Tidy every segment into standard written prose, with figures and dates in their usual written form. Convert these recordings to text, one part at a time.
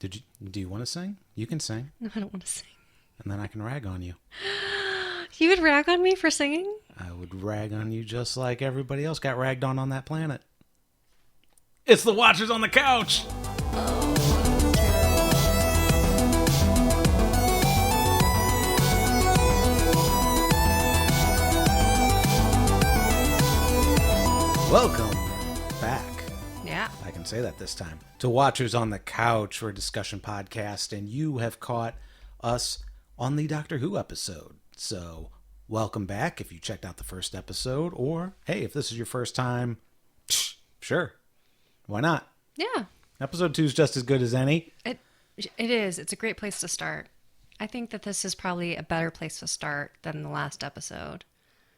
Do you want to sing? You can sing. No, I don't want to sing. And then I can rag on you. You would rag on me for singing? I would rag on you just like everybody else got ragged on that planet. It's the Watchers on the Couch! Welcome back. Yeah. I can say that this time. To Watchers on the Couch, we're a discussion podcast, and you have caught us on the Doctor Who episode. So, welcome back if you checked out the first episode, or, hey, if this is your first time, sure. Why not? Yeah. Episode 2 is just as good as any. It is. It's a great place to start. I think that this is probably a better place to start than the last episode.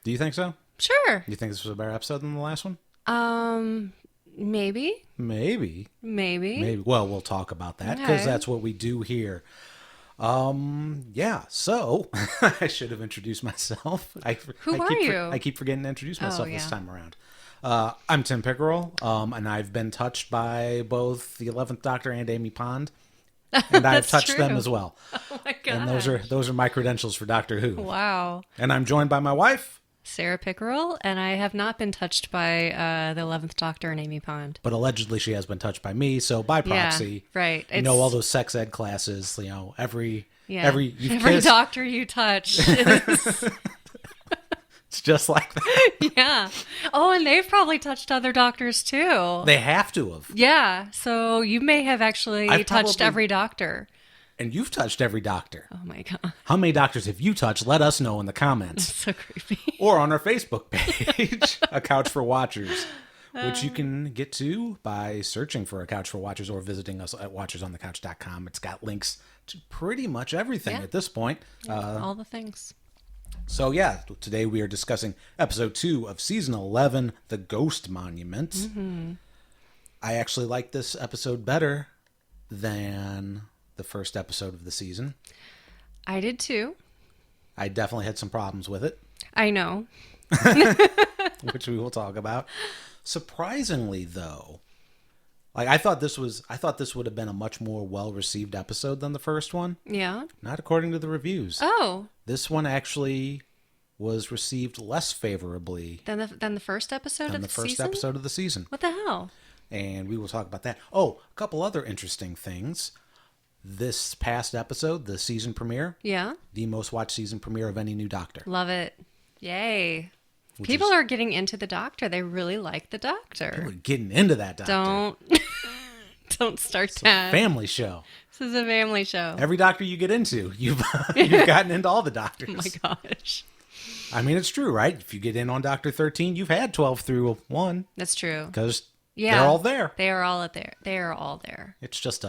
Do you think so? Sure. You think this was a better episode than the last one? Maybe. Maybe. Maybe. Well, we'll talk about that because Okay. that's what we do here. Yeah. So I should have introduced myself. Who are you? I keep forgetting to introduce myself yeah. this time around. I'm Tim Pickerel, and I've been touched by both the 11th Doctor and Amy Pond, and I've That's touched them true. as well. Oh my god. And those are my credentials for Doctor Who. Wow. And I'm joined by my wife, Sarah Pickerel, and I have not been touched by the 11th Doctor and Amy Pond. but allegedly she has been touched by me. So by proxy, Yeah, right. You know all those sex ed classes. You know every Every kissed, doctor you touch. Is, it's just like that. yeah. Oh, and they've probably touched other doctors too. They have to have. Yeah. So you may have actually I've touched probably- every doctor. And you've touched every doctor. Oh my god. How many doctors have you touched? Let us know in the comments. So creepy. Or on our Facebook page, A Couch for Watchers, which you can get to by searching for A Couch for Watchers or visiting us at watchersonthecouch.com. It's got links to pretty much everything Yeah. at this point. All the things. So yeah, today we are discussing episode 2 of season 11, The Ghost Monument. Mm-hmm. I actually like this episode better than the first episode of the season. I did too. I definitely had some problems with it, I know. which we will talk about. Surprisingly, though, like I thought this would have been a much more well-received episode than the first one. Yeah. Not according to the reviews. Oh. This one actually was received less favorably Than the first episode than of the the first season? episode of the season. What the hell? And we will talk about that. Oh, a couple other interesting things. This past episode, the season premiere, Yeah. the most watched season premiere of any new Doctor. Love it. Yay. Which People is- are getting into the Doctor. They really like the Doctor. We're getting into that Doctor. Don't start that. Family show. This is a family show. Every Doctor you get into, you've gotten into all the Doctors. Oh my gosh. I mean, it's true, right? If you get in on Doctor 13, you've had 12 through 1 That's true. because Yeah. they're all there. They are all there. They are all there. It's just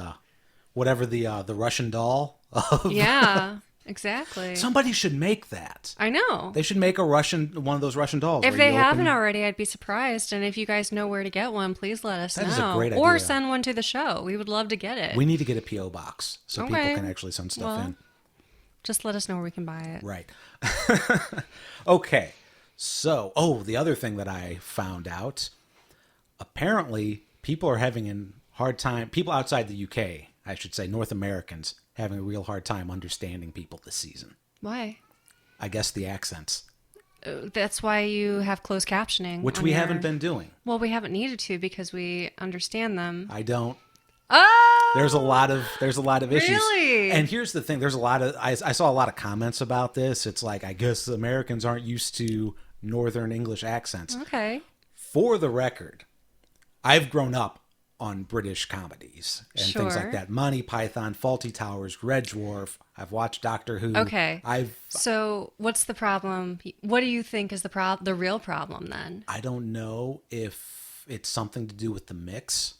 whatever the Russian doll of. Yeah, exactly. Somebody should make that. I know. They should make one of those Russian dolls. If where they you haven't open- already, I'd be surprised. And if you guys know where to get one, please let us That know. is a great Or idea. send one to the show. We would love to get it. We need to get a P.O. box so people Okay. can actually send stuff Well, in. Just let us know where we can buy it. Right. Okay. So, the other thing that I found out, apparently people are having a hard time, people outside the UK, I should say, North Americans, having a real hard time understanding people this season. Why? I guess the accents, That's why you have closed captioning. which on we your- haven't been doing. Well, we haven't needed to because we understand them. I don't. Oh! There's a lot of issues. Really? And here's the thing, there's a lot of I saw a lot of comments about this. It's like, I guess Americans aren't used to Northern English accents. Okay. For the record, I've grown up on British comedies and things Sure. like that. Monty Python, Fawlty Towers, Red Dwarf. I've watched Doctor Who. Okay. I've So what's the problem? What do you think is the real problem then? I don't know if it's something to do with the mix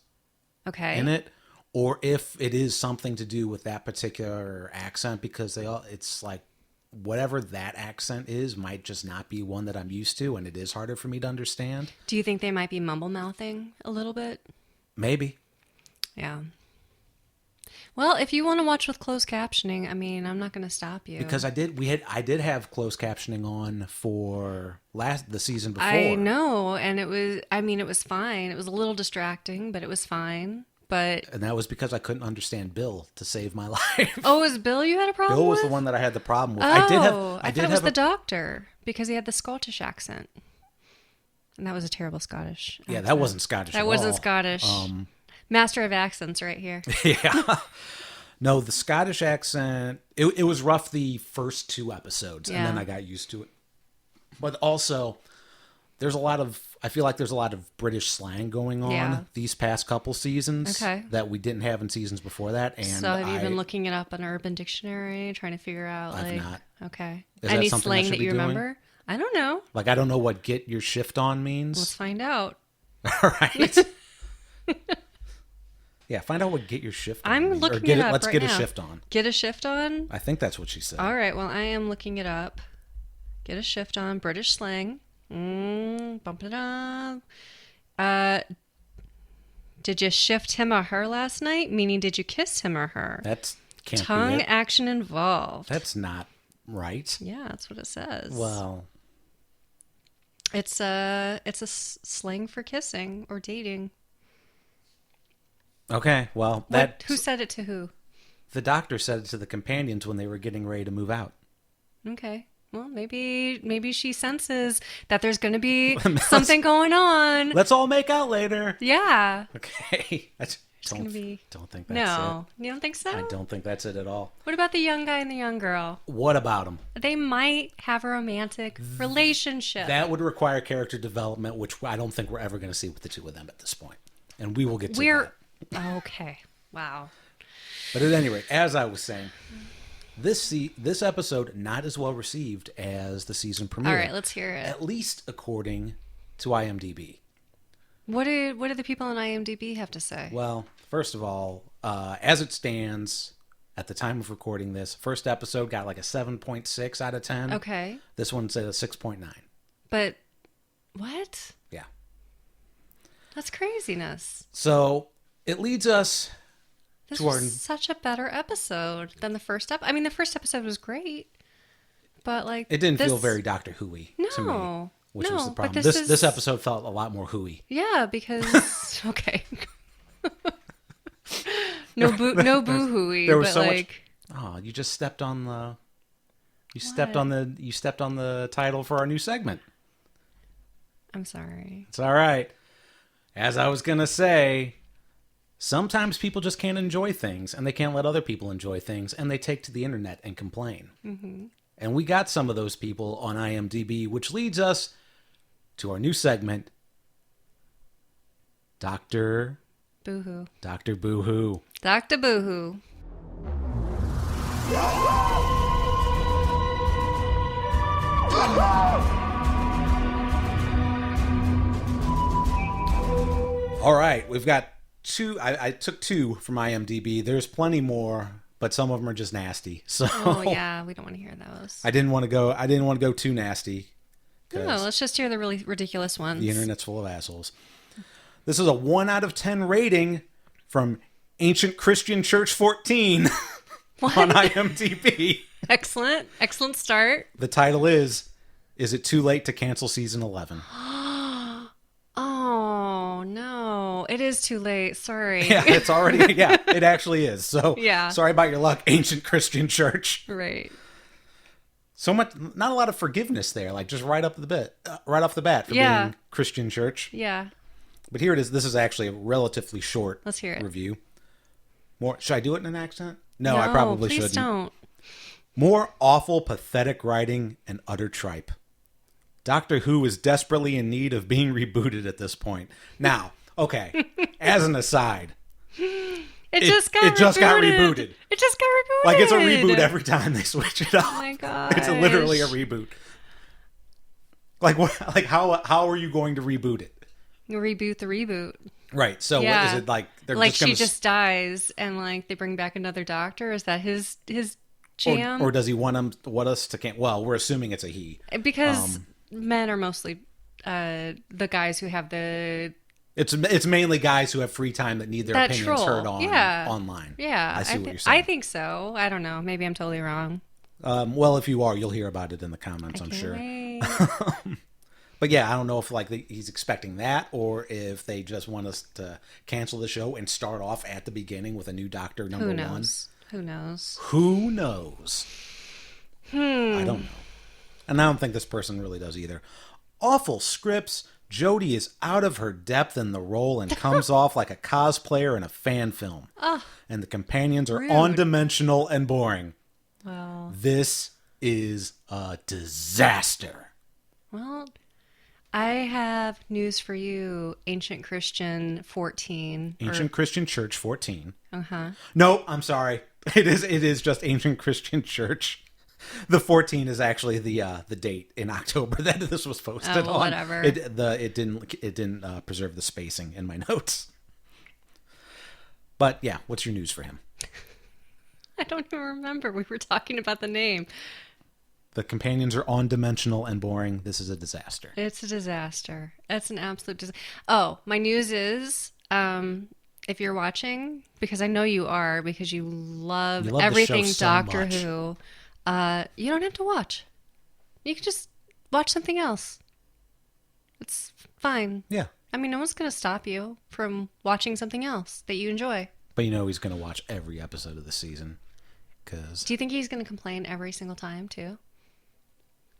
Okay. in it, or if it is something to do with that particular accent, because it's like whatever that accent is might just not be one that I'm used to, and it is harder for me to understand. Do you think they might be mumble mouthing a little bit? Maybe. Yeah. Well, if you want to watch with closed captioning, I mean, I'm not going to stop you. Because I did have closed captioning on for the season before. I know, and it was fine. It was a little distracting, but it was fine. But And that was because I couldn't understand Bill to save my life. oh, was Bill you had a problem Bill was with? the one that I had the problem with. Oh, I I did thought it was have the doctor because he had the Scottish accent. And that was a terrible Scottish Yeah, accent. that wasn't Scottish at That all. wasn't Scottish. Master of accents right here. Yeah. No, the Scottish accent, it was rough the first 2 episodes, and then Yeah. I got used to it. But also, I feel like there's a lot of British slang going on Yeah. these past couple seasons Okay. that we didn't have in seasons before that. And So have you been looking it up on Urban Dictionary, trying to figure out I've like not. okay. Is that Any something I slang should that be you doing? remember? I don't know. Like, I don't know what "get your shift on" means. Let's find out. All right. Yeah, find out what "get your shift on" I'm means. looking Or get it up let's right get now. a shift on. Get a shift on? I think that's what she said. All right, well, I am looking it up. Get a shift on. British slang. Bump it up. Did you shift him or her last night? Meaning, did you kiss him or her? That's can't Tongue be it. action involved. That's not right. Yeah, that's what it says. Well, It's a slang for kissing or dating. okay. Well, Who said it to who? the doctor said it to the companions when they were getting ready to move out. Okay. Well, maybe she senses that there's going to be something going on. Let's all make out later. Yeah. Okay. gonna be- Don't think that's No, you don't think so? it. I don't think that's it at all. What about the young guy and the young girl? What about them? They might have a romantic relationship. That would require character development, which I don't think we're ever going to see with the 2 of them at this point. And we will get to that. Okay. Wow. But at any rate, as I was saying, this episode not as well received as the season premiere. All right, let's hear it. At least according to IMDb. What do the people on IMDb have to say? Well, first of all, as it stands at the time of recording this, first episode got like a 7.6 out of 10. Okay. This one's at a 6.9. But what? Yeah. That's craziness. So it leads us This to was such a better episode than the first episode. I mean, the first episode was great, but like It didn't feel this- very Doctor Who-y to me, No, which no, was the but problem. this This is- episode felt a lot more Who-y. Yeah, because okay. no boo-hooey, there was but so much- like Oh, you just stepped on the you stepped on the title for our new segment. I'm sorry. It's all right. As I was going to say, sometimes people just can't enjoy things and they can't let other people enjoy things and they take to the internet and complain. Mm-hmm. And we got some of those people on IMDb, which leads us to our new segment, Dr. Boo-hoo. Boo-hoo. Dr. Boo-hoo. All right, we've got 2. I took 2 from IMDb. There's plenty more, but some of them are just nasty. So Oh yeah, we don't want to hear those. I didn't want to go too nasty. No, let's just hear the really ridiculous ones. The internet's full of assholes. This is a 1 out of 10 rating from Ancient Christian Church 14 on IMDb. Excellent start. The title is It Too Late to Cancel Season 11? Oh no, it is too late. Sorry. Yeah, it's already, it actually is. So Yeah. sorry about your luck, Ancient Christian Church. Right. So much, not a lot of forgiveness there, like just right off the bat for being Christian Church. Yeah. But here it is. This is actually a relatively short Let's hear it. review. Should I do it in an accent? No, I probably please shouldn't. Don't. More awful, pathetic writing and utter tripe. Doctor Who is desperately in need of being rebooted at this point. Now, okay, as an aside, It just got rebooted. It just got rebooted. like it's a reboot every time they switch it up. Oh my god. It's literally a reboot. Like what? Like how are you going to reboot it? Reboot the reboot. Right. So what is it like? They're Like just gonna she just dies and like they bring back another doctor. Is that his jam? or does he want us to can't? Well, we're assuming it's a he. Because men are mostly the guys who have the It's mainly guys who have free time that need their that opinions troll. heard Yeah. online. Yeah, I see what you're saying. I think so. I don't know. Maybe I'm totally wrong. Well, if you are, you'll hear about it in the comments, I'm Can't sure. wait. But yeah, I don't know if like he's expecting that or if they just want us to cancel the show and start off at the beginning with a new Doctor number Who one. knows? Who knows? Who knows? I don't know. And I don't think this person really does either. Awful scripts. Jodie is out of her depth in the role and comes off like a cosplayer in a fan film. And the companions are Rude. one-dimensional and boring. Well, This is a disaster. well, I have news for you. Ancient Christian 14. Ancient Christian Church 14. Uh-huh. No, I'm sorry. It is just Ancient Christian Church. The 14 is actually the date in October that this was posted well, on. whatever. It didn't preserve the spacing in my notes. But yeah, what's your news for him? I don't even remember. We were talking about the name. The companions are on-dimensional and boring. This is a disaster. It's a disaster. It's an absolute disaster. Oh, my news is, if you're watching, because I know you are, because you love the everything show so Doctor much. Who, you don't have to watch. You can just watch something else. It's fine. Yeah. I mean, no one's going to stop you from watching something else that you enjoy. But you know he's going to watch every episode of the season. Cause, Do you think he's going to complain every single time, too?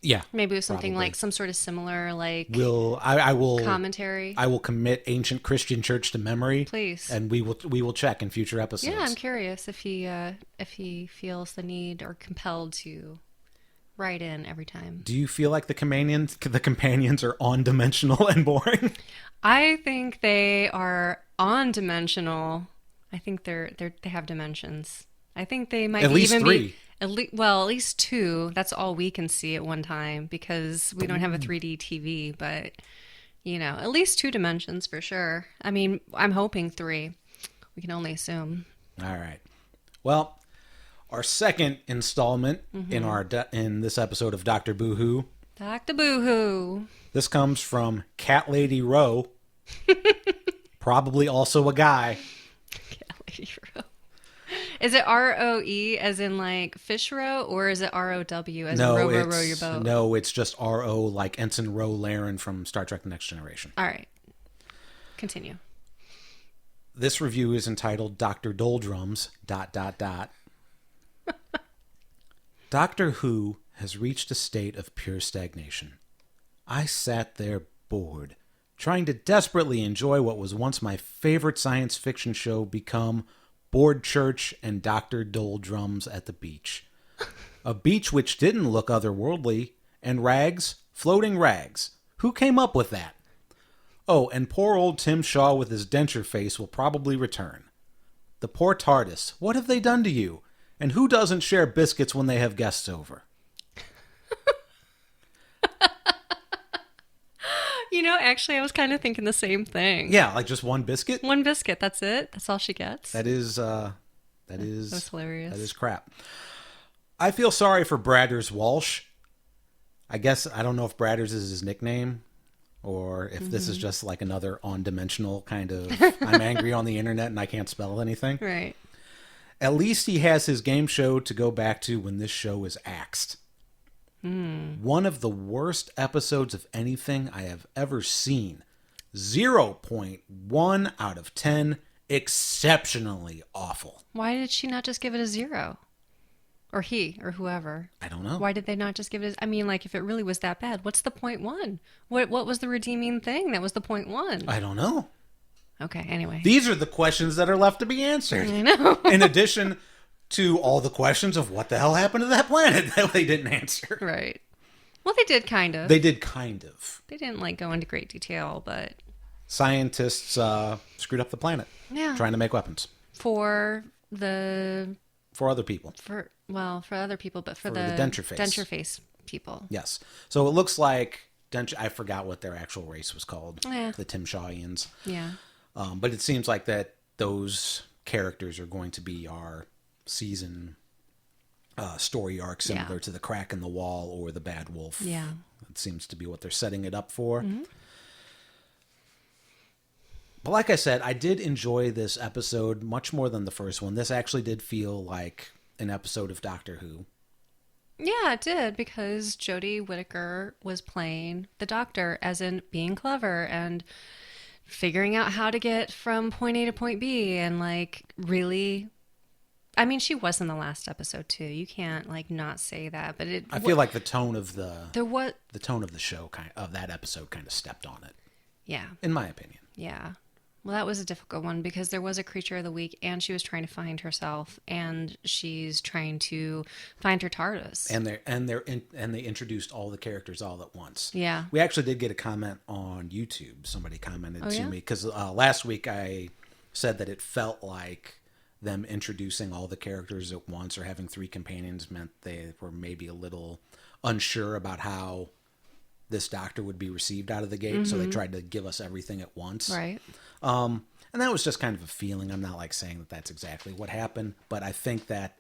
yeah. Maybe with something probably. like some sort of similar, like, I will commentary. I will commit Ancient Christian Church to memory. Please. And we will check in future episodes. Yeah, I'm curious if he feels the need or compelled to write in every time. Do you feel like the companions are on-dimensional and boring? I think they are on-dimensional. I think they have dimensions. I think they might At least even three. be at least two. That's all we can see at one time because we don't have a 3D TV, but at least two dimensions for sure. I mean, I'm hoping three. We can only assume. All right. Well, our second installment in this episode of Dr. Boo-hoo. Dr. Boo-hoo. This comes from Cat Lady Rowe. Probably also a guy. Cat Lady Rowe. Is it ROE as in like fish row, or is it ROW as in row your boat? No, it's just RO like Ensign Rowe Laren from Star Trek The Next Generation. All right. Continue. This review is entitled Dr. Doldrums... Doctor Who has reached a state of pure stagnation. I sat there bored, trying to desperately enjoy what was once my favorite science fiction show become Bored Church and Dr. Doldrums at the beach. A beach which didn't look otherworldly, and rags, floating rags. Who came up with that? Oh, and poor old Tim Shaw with his denture face will probably return. The poor TARDIS, what have they done to you? And who doesn't share biscuits when they have guests over? Actually, I was kind of thinking the same thing. Yeah, like just one biscuit? One biscuit, that's it? That's all she gets? That is That's hilarious. That is crap. I feel sorry for Bradders Walsh. I guess, I don't know if Bradders is his nickname, or if this is just like another on-dimensional kind of, I'm angry on the internet and I can't spell anything. Right. At least he has his game show to go back to when this show is axed. One of the worst episodes of anything I have ever seen. 0.1 out of 10. Exceptionally awful. Why did she not just give it a 0? Or he, or whoever. I don't know. Why did they not just give it I mean, like, if it really was that bad, what's the 0.1? What was the redeeming thing that was the 0.1? I don't know. Okay, anyway. These are the questions that are left to be answered. I know. In addition to all the questions of what the hell happened to that planet that they didn't answer. Right. Well, they did kind of. They did kind of. They didn't, like, go into great detail, but... Scientists screwed up the planet. Yeah. Trying to make weapons. For other people. for other people, but for the denture face. denture face people. Yes. So it looks like I forgot what their actual race was called. Yeah. The Tim Shawians. Yeah. But it seems like that those characters are going to be our season story arc, similar to the Crack in the Wall or the Bad Wolf. Yeah. It seems to be what they're setting it up for. Mm-hmm. But like I said, I did enjoy this episode much more than the first one. This actually did feel like an episode of Doctor Who. Yeah, it did because Jodie Whittaker was playing the doctor, as in being clever and figuring out how to get from point A to point B and like really. I mean, she was in the last episode too. You can't like not say that, but I feel like the tone of there was the tone of the show kind of that episode kind of stepped on it, yeah, in my opinion. yeah. Well, that was a difficult one because there was a creature of the week, and she was trying to find herself, and she's trying to find her TARDIS. And they introduced all the characters all at once. Yeah. We actually did get a comment on YouTube. Somebody commented to yeah? me because last week I said that it felt like them introducing all the characters at once or having three companions meant they were maybe a little unsure about how this doctor would be received out of the gate, so they tried to give us everything at once. Right. And that was just kind of a feeling. I'm not like saying that that's exactly what happened, but I think that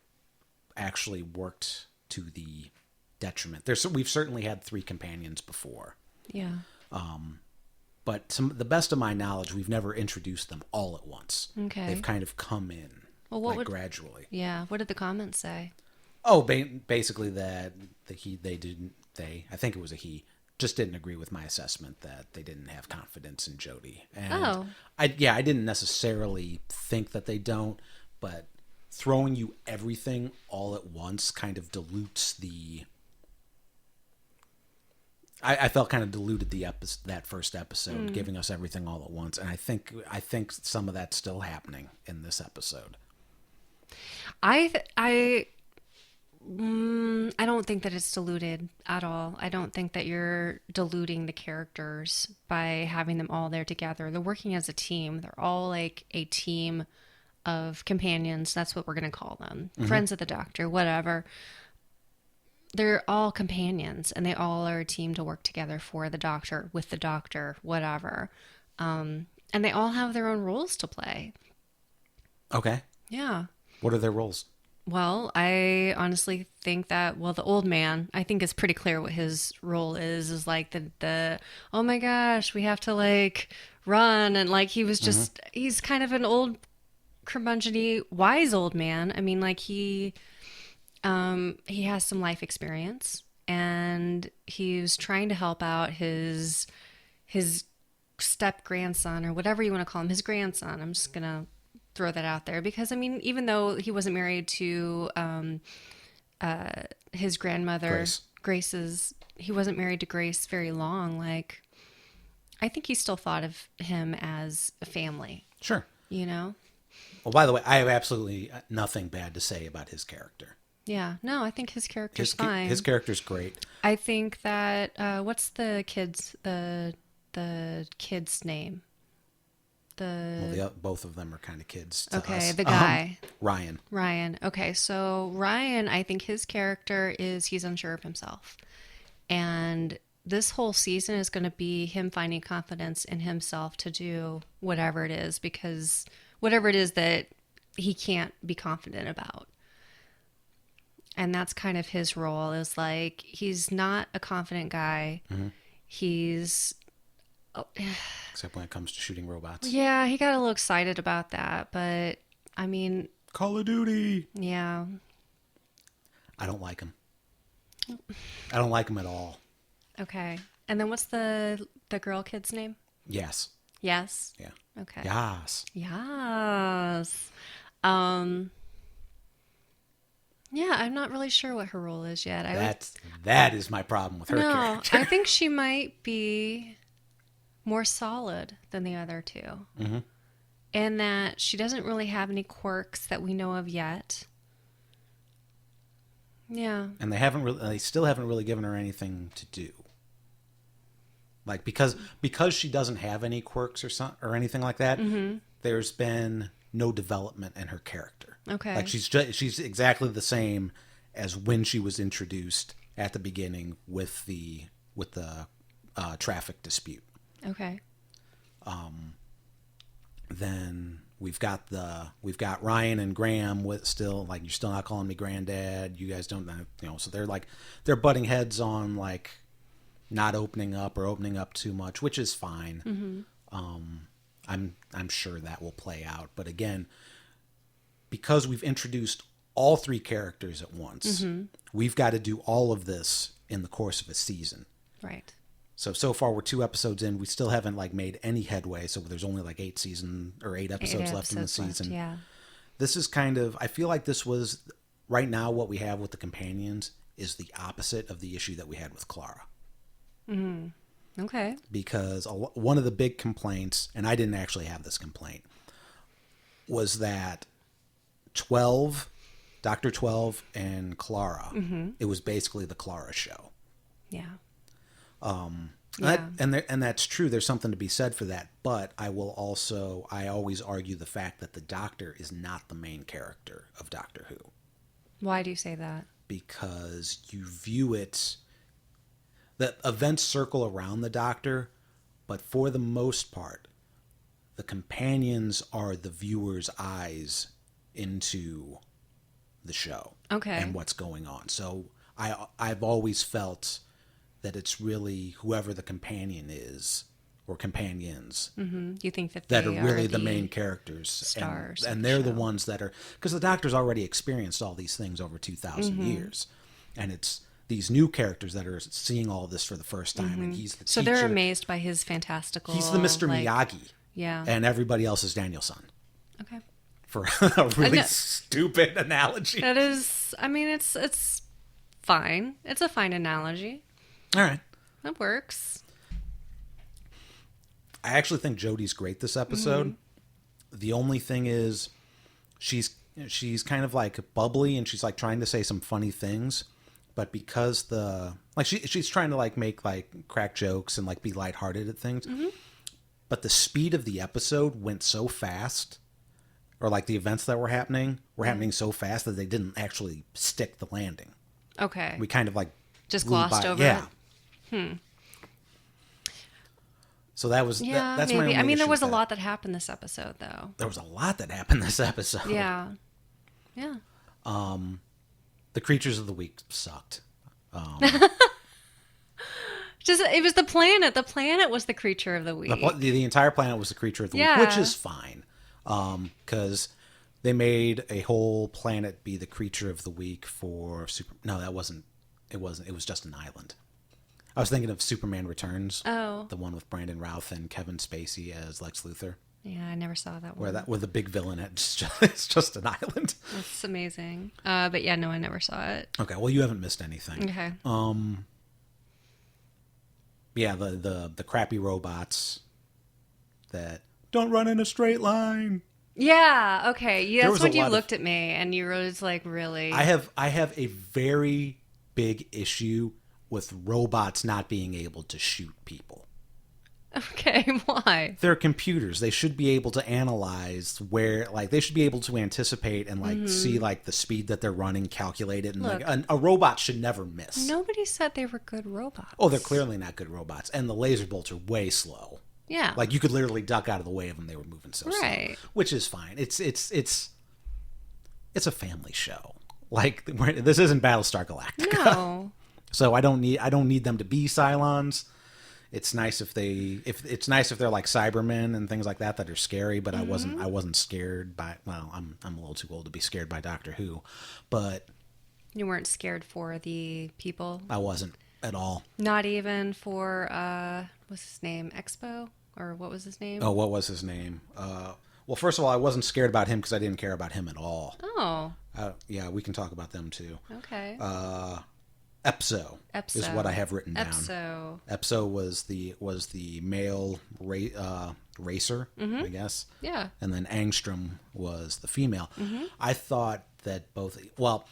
actually worked to the detriment. We've certainly had three companions before, Yeah. but the best of my knowledge, we've never introduced them all at once. Okay. They've kind of come in gradually. Yeah. What did the comments say? Oh, basically that I think it was a he, just didn't agree with my assessment that they didn't have confidence in Jodie. And I didn't necessarily think that they don't, but throwing you everything all at once kind of dilutes I felt kind of diluted that first episode, giving us everything all at once, and I think some of that's still happening in this episode. I don't think that it's diluted at all. I don't think that you're diluting the characters by having them all there together. They're working as a team. They're all like a team of companions. That's what we're going to call them. Friends of the Doctor, whatever. They're all companions and they all are a team to work together for the Doctor, with the Doctor, whatever. And they all have their own roles to play. Okay. Yeah. What are their roles? Well, I honestly think that, the old man, I think it's pretty clear what his role is like the oh my gosh, we have to like run. And like, he was just, he's kind of an old curmudgeon-y, wise old man. I mean, like he has some life experience and he's trying to help out his step grandson or whatever you want to call him, his grandson. I'm just going to throw that out there because I mean, even though he wasn't married to his grandmother he wasn't married to Grace very long, like I think he still thought of him as a family. Sure. You know? Well, by the way, I have absolutely nothing bad to say about his character. Yeah. No, I think his character's fine. His character's great. I think that what's the kid's name? Both of them are kind of kids to us. Okay, the guy. Ryan. Okay, so Ryan, I think his character he's unsure of himself. And this whole season is going to be him finding confidence in himself to do whatever it is, because whatever it is that he can't be confident about. And that's kind of his role, is like, he's not a confident guy. Mm-hmm. He's... Except when it comes to shooting robots. Yeah, he got a little excited about that, but I mean... Call of Duty! Yeah. I don't like him. I don't like him at all. Okay. And then what's the girl kid's name? Yes. Yes? Yeah. Okay. Yes. Yes. Yeah, I'm not really sure what her role is yet. That is my problem with her character. I think she might be more solid than the other two. Mm-hmm. And that she doesn't really have any quirks that we know of yet. Yeah. And they still haven't really given her anything to do. Like, because she doesn't have any quirks or anything like that, mm-hmm. There's been no development in her character. Okay. Like, she's exactly the same as when she was introduced at the beginning with the traffic dispute. Okay. Then we've got Ryan and Graham with still, like, you're still not calling me granddad. You guys don't know, so they're butting heads on, like, not opening up or opening up too much, which is fine. Mm-hmm. I'm sure that will play out. But again, because we've introduced all three characters at once. We've got to do all of this in the course of a season. Right. So far we're 2 episodes in. We still haven't like made any headway. So there's only like 8 episodes left in the season. Yeah. This is kind of, I feel like this was, right now what we have with the companions is the opposite of the issue that we had with Clara. Okay. Because one of the big complaints, and I didn't actually have this complaint, was that Dr. 12 and Clara, it was basically the Clara show. Yeah. And that's true. There's something to be said for that. But I always argue the fact that the Doctor is not the main character of Doctor Who. Why do you say that? Because you view it, the events circle around the Doctor, but for the most part, the companions are the viewer's eyes into the show. Okay. And what's going on. So I've always felt that it's really whoever the companion is, or companions, You think that that they are really the the main characters. stars And of they're the the show. ones that are, because the Doctor's already experienced all these things over 2,000 Mm-hmm. years. And it's these new characters that are seeing all this for the first time. And he's the So teacher. they're amazed by his fantastical. He's the Mr. like- Miyagi. Yeah. And everybody else is Daniel-san. Okay. For a really know. stupid analogy. That is. I mean, it's fine. It's a fine analogy. All right. It works. I actually think Jodie's great this episode. The only thing is she's kind of like bubbly and she's like trying to say some funny things, but because she's trying to like make like crack jokes and like be lighthearted at things. But the speed of the episode went so fast, or like the events that were happening so fast that they didn't actually stick the landing. Okay. We kind of like Just blew glossed by. over Yeah. it. So that was Yeah, that's my maybe. only I mean, there issue was a with that. lot that happened this episode, though. There was a lot that happened this episode. Yeah. Yeah. The creatures of the week sucked. Just it was the planet. The planet was the creature of the week. The entire planet was the creature of the week, Yeah. which is fine. Because they made a whole planet be the creature of the week for No, that wasn't. It wasn't. It was just an island. I was thinking of Superman Returns. Oh. The one with Brandon Routh and Kevin Spacey as Lex Luthor, Yeah, I never saw that one. where the big villain it's just an island. That's amazing. But yeah, no, I never saw it. Okay, well you haven't missed anything. Okay. Yeah, the crappy robots that don't run in a straight line. Yeah. Okay. Yeah, There that's was a when you lot of- looked at me and you were just like, really? I have a very big issue with robots not being able to shoot people. Okay. Why? They're computers. They should be able to analyze where, like, they should be able to anticipate and like see like the speed that they're running, calculate it, and Look. like a robot should never miss. Nobody said they were good robots. Oh, they're clearly not good robots, and the laser bolts are way slow. Yeah. Like you could literally duck out of the way of them. They were moving so Right. slow, which is fine. It's a family show. Like this isn't Battlestar Galactica. No. So I don't need them to be Cylons. It's nice if they're like Cybermen and things like that are scary, but I wasn't scared by, well, I'm a little too old to be scared by Doctor Who, but You weren't scared for the people? I wasn't at all. Not even for, what's his name? Expo? Or what was his name? Oh, what was his name? Well, first of all, I wasn't scared about him because I didn't care about him at all. Oh, Yeah, we can talk about them too. okay. Epso is what I have written down. Epso was the male racer, I guess. Yeah. And then Angstrom was the female. I thought that well,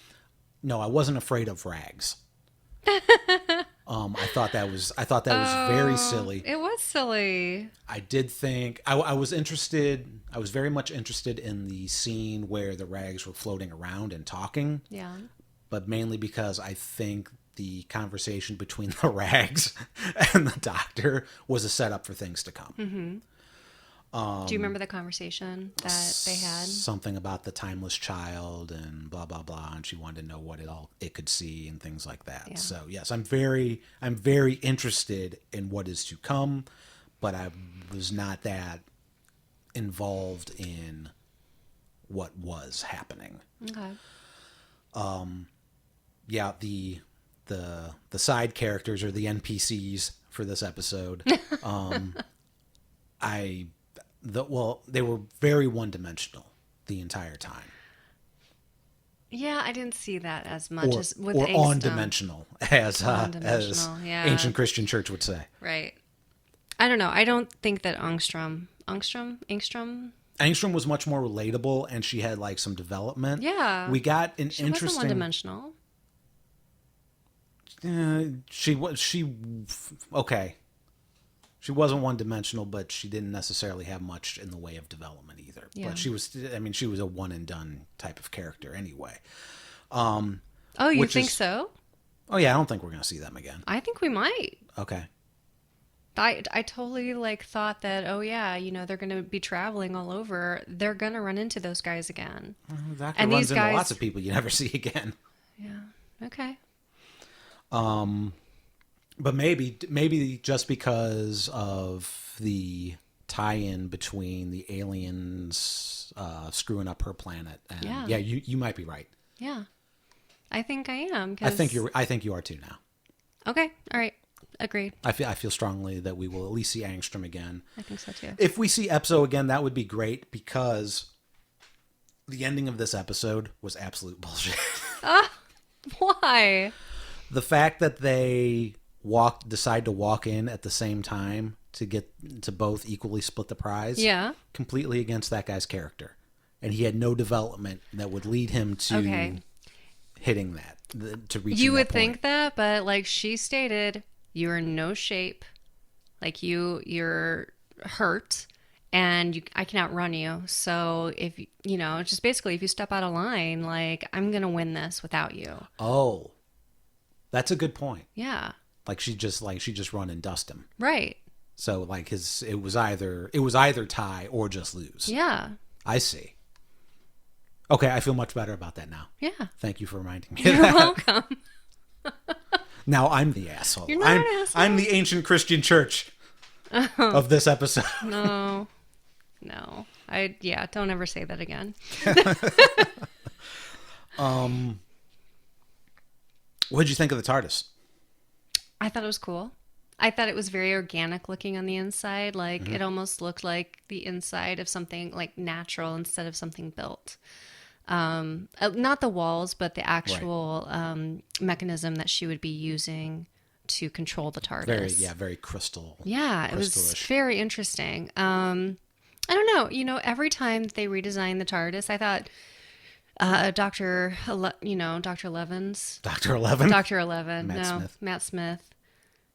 no, I wasn't afraid of Rags. I thought that was very silly. It was silly. I did think I was interested. I was very much interested in the scene where the Rags were floating around and talking. Yeah. But mainly because I think the conversation between the Rags and the Doctor was a setup for things to come. Do you remember the conversation that they had? Something about the timeless child and blah blah blah, and she wanted to know what it could see and things like that. Yeah. So yes, I'm very interested in what is to come, but I was not that involved in what was happening. Okay. Yeah, the side characters or the NPCs for this episode, they were very one-dimensional the entire time. Yeah, I didn't see that as much as with or Angston. on-dimensional, as Yeah. ancient Christian church would say. Right. I don't know. I don't think that Angstrom. Angstrom was much more relatable, and she had like some development. Yeah. We got an She interesting. wasn't one-dimensional. Okay. She wasn't one-dimensional, but she didn't necessarily have much in the way of development either. Yeah. But she was a one-and-done type of character anyway. Oh, you think so? Oh, yeah, I don't think we're going to see them again. I think we might. Okay. I totally thought that, oh yeah, they're going to be traveling all over. They're going to run into those guys again. Doctor And runs these into guys... lots of people you never see again. Yeah. Okay. But maybe just because of the tie-in between the aliens screwing up her planet, and you might be right. Yeah, I think I am. I think you are too now. Okay, all right, agreed. I feel strongly that we will at least see Angstrom again. I think so too. If we see Epso again, that would be great because the ending of this episode was absolute bullshit. Why? The fact that they decide to walk in at the same time to get to both equally split the prize. Yeah. Completely against that guy's character. And he had no development that would lead him to hitting that, to reaching You that would point. think that, but like she stated, you're in no shape. Like you're hurt and I can outrun you. So if, just basically if you step out of line, like I'm going to win this without you. Oh, that's a good point. Yeah. Like she just run and dust him. Right. So like it was either tie or just lose. Yeah. I see. Okay, I feel much better about that now. Yeah. Thank you for reminding me. You're of that. welcome. Now I'm the asshole. You're not an asshole. I'm the ancient Christian church of this episode. No. Don't ever say that again. What did you think of the TARDIS? I thought it was cool. I thought it was very organic looking on the inside. Like it almost looked like the inside of something like natural instead of something built. Not the walls, but the actual mechanism that she would be using to control the TARDIS. Very crystal. Yeah, it was very interesting. I don't know. Every time they redesigned the TARDIS, I thought Dr. Levens. Dr. Eleven? Dr. 11. Matt Smith.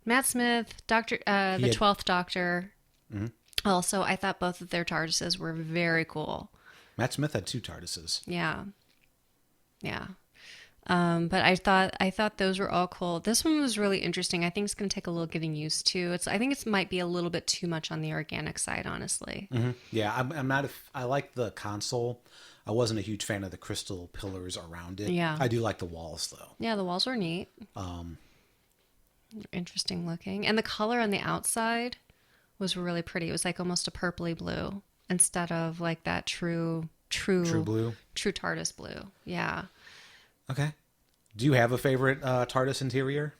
Matt Smith, the 12th Doctor. Mm-hmm. Also, I thought both of their TARDISes were very cool. Matt Smith had 2 TARDISes. Yeah. But I thought those were all cool. This one was really interesting. I think it's going to take a little getting used to. I think it might be a little bit too much on the organic side, honestly. Mm-hmm. Yeah, I'm not. I like the console. I wasn't a huge fan of the crystal pillars around it. Yeah. I do like the walls though. Yeah, the walls were neat. Interesting looking, and the color on the outside was really pretty. It was like almost a purpley blue instead of like that true blue, true TARDIS blue. Yeah. Okay. Do you have a favorite TARDIS interior?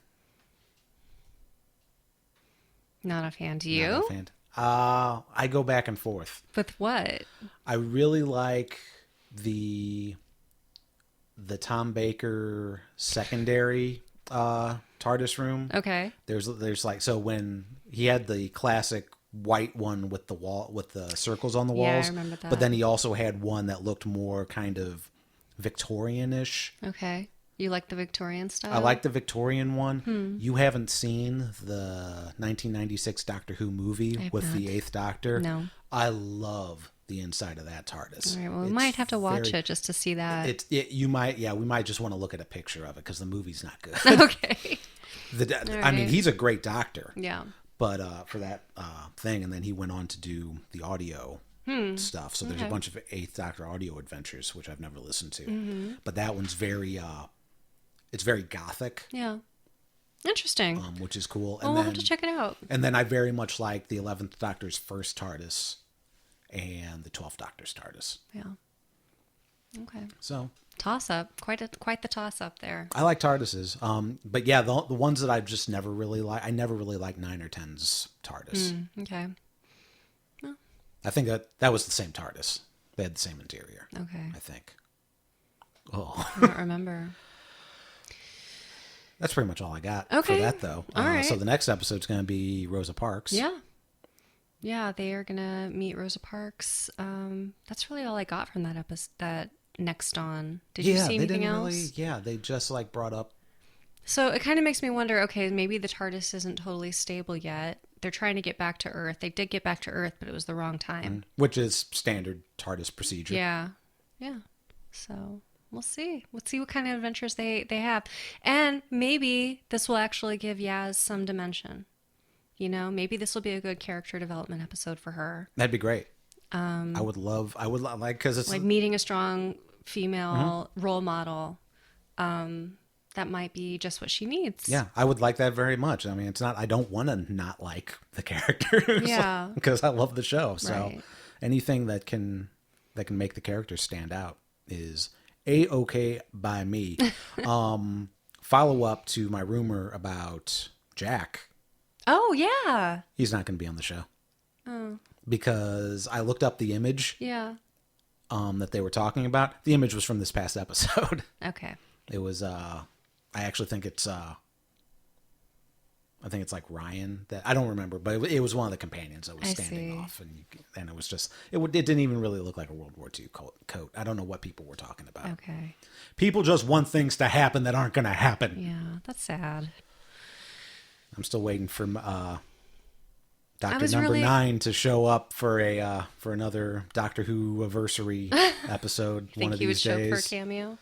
Not offhand. Do you? Not offhand. I go back and forth. With what? I really like the Tom Baker secondary TARDIS room. Okay. There's like, so when he had the classic white one with the wall with the circles on the walls. Yeah, I remember that. But then he also had one that looked more kind of Victorian-ish. Okay. You like the Victorian style? I like the Victorian one. You haven't seen the 1996 Doctor Who movie with the 8th Doctor? No. I love the inside of that TARDIS. All right, well, we might have to watch it just to see that. We might just want to look at a picture of it because the movie's not good. Okay. I mean, he's a great doctor. Yeah. But for that thing, and then he went on to do the audio stuff. So there's a bunch of 8th Doctor audio adventures, which I've never listened to. Mm-hmm. But that one's very, it's very gothic. Yeah. Interesting. Which is cool. Well, we'll have to check it out. And then I very much like the 11th Doctor's first TARDIS and the 12th Doctor's TARDIS. Yeah. Okay. So Toss up, quite the toss up there. I like TARDISes. But yeah, the ones that I've just never really liked, I never really liked 9 or 10's TARDIS. Okay. I think that was the same TARDIS. They had the same interior. Okay. I think. Oh. I don't remember. That's pretty much all I got Okay. for that, though. All right. So the next episode's going to be Rosa Parks. Yeah. Yeah, they are gonna meet Rosa Parks. That's really all I got from that episode. That next on. Did you see anything else? They just like brought up. So it kind of makes me wonder. Okay, maybe the TARDIS isn't totally stable yet. They're trying to get back to Earth. They did get back to Earth, but it was the wrong time. Which is standard TARDIS procedure. Yeah. So we'll see. We'll see what kind of adventures they have, and maybe this will actually give Yaz some dimension. You know, maybe this will be a good character development episode for her. That'd be great. I would like, because it's like meeting a strong female role model. That might be just what she needs. Yeah, I would like that very much. I mean, it's not, I don't want to not like the characters. Yeah. Because I love the show. So Right. anything that can make the characters stand out is A-okay by me. Follow up to my rumor about Jack. Oh, yeah. He's not going to be on the show. Oh. Because I looked up the image Yeah. that they were talking about. The image was from this past episode. Okay. It was I actually think it's like Ryan, that I don't remember, but it was one of the companions that was I standing see. off, and it was just it didn't even really look like a World War II coat. I don't know what people were talking about. Okay. People just want things to happen that aren't going to happen. Yeah, that's sad. I'm still waiting for I Doctor was Number really- 9 to show up for another Doctor Who anniversary episode. Think one of he would these show days. for a cameo?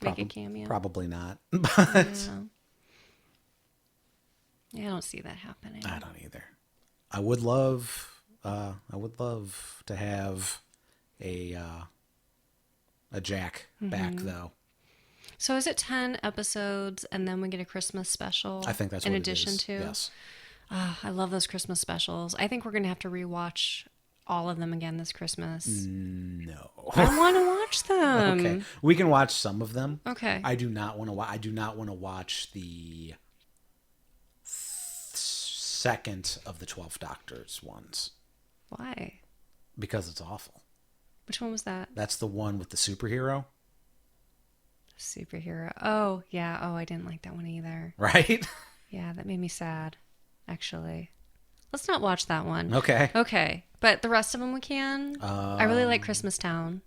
Make a cameo? Probably not, but Yeah. Yeah, I don't see that happening. I don't either. I would love to have a Jack back, though. So is it 10 episodes and then we get a Christmas special? I think that's in what addition it is. to. Yes. I love those Christmas specials. I think we're going to have to rewatch all of them again this Christmas. No. I want to watch them. Okay, we can watch some of them. Okay. I do not want to. I do not want to watch the second of the 12 Doctors ones Why? because it's awful. Which one was that? That's the one with the superhero, Superhero. Oh, yeah. Oh, I didn't like that one either. right? Yeah, that made me sad, actually. Let's not watch that one. Okay. Okay. But the rest of them we can. I really like Christmas Town.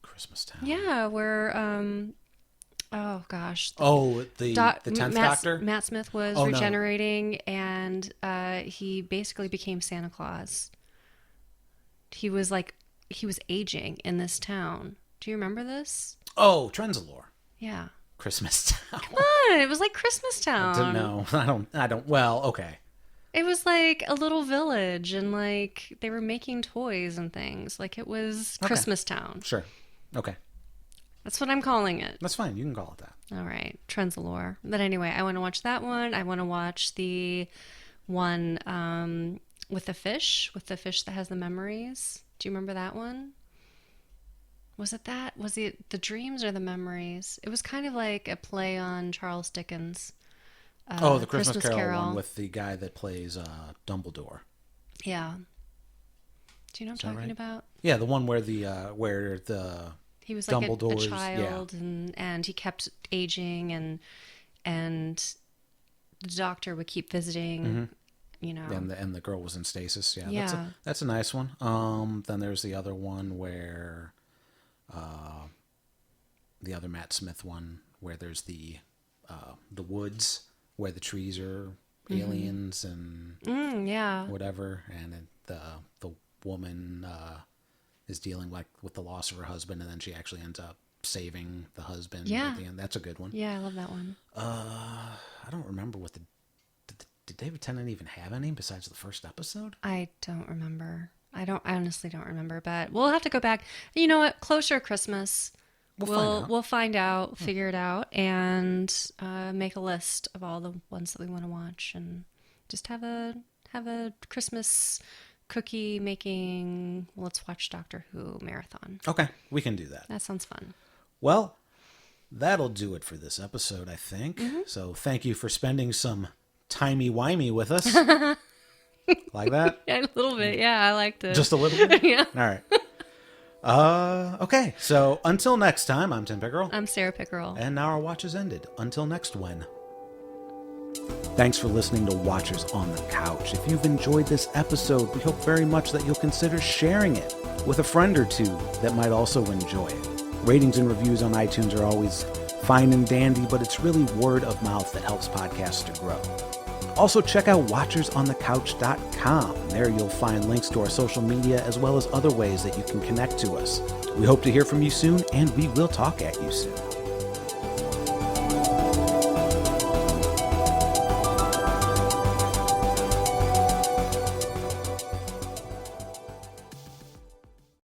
Christmas Town. Yeah, where, oh gosh. Oh, the 10th Matt, Doctor? Matt Smith was Oh, no. regenerating and he basically became Santa Claus. He was aging in this town. Do you remember this? Oh, Trenzalore. Yeah. Christmas Town. Come on, it was like Christmas Town. Didn't know. I don't. Well, okay. It was like a little village and like they were making toys and things. Like it was Christmas Town. Sure. Okay. That's what I'm calling it. That's fine. You can call it that. All right. Trenzalore. But anyway, I want to watch that one. I want to watch the one with the fish that has the memories. Do you remember that one? Was it that? Was it the dreams or the memories? It was kind of like a play on Charles Dickens. The Christmas Carol one with the guy that plays Dumbledore. Yeah. Do you know what I'm talking right? about? Yeah, the one where the He was like a Dumbledore's child and he kept aging and the doctor would keep visiting, you know. and the girl was in stasis. Yeah, Yeah. That's a nice one. Then there's the other one where the other Matt Smith one where there's the woods where the trees are aliens and Yeah. whatever, and the woman is dealing like with the loss of her husband, and then she actually ends up saving the husband Yeah. at the end. That's a good one. Yeah, I love that one. I don't remember what did David Tennant even have any besides the first episode? I don't remember. I honestly don't remember, but we'll have to go back. You know what? Closer to Christmas, we'll find out, figure it out, and make a list of all the ones that we want to watch, and just have a Christmas cookie making. Let's watch Doctor Who marathon. Okay, we can do that. That sounds fun. Well, that'll do it for this episode, I think. So thank you for spending some timey-wimey with us. Like that? Yeah, a little bit. Yeah, I liked it. Just a little bit? Yeah. All right. Okay, so until next time, I'm Tim Pickerel. I'm Sarah Pickerel. And now our watch is ended. Until next when. Thanks for listening to Watchers on the Couch. If you've enjoyed this episode, we hope very much that you'll consider sharing it with a friend or two that might also enjoy it. Ratings and reviews on iTunes are always fine and dandy, but it's really word of mouth that helps podcasts to grow. Also, check out watchersonthecouch.com. There you'll find links to our social media as well as other ways that you can connect to us. We hope to hear from you soon, and we will talk at you soon.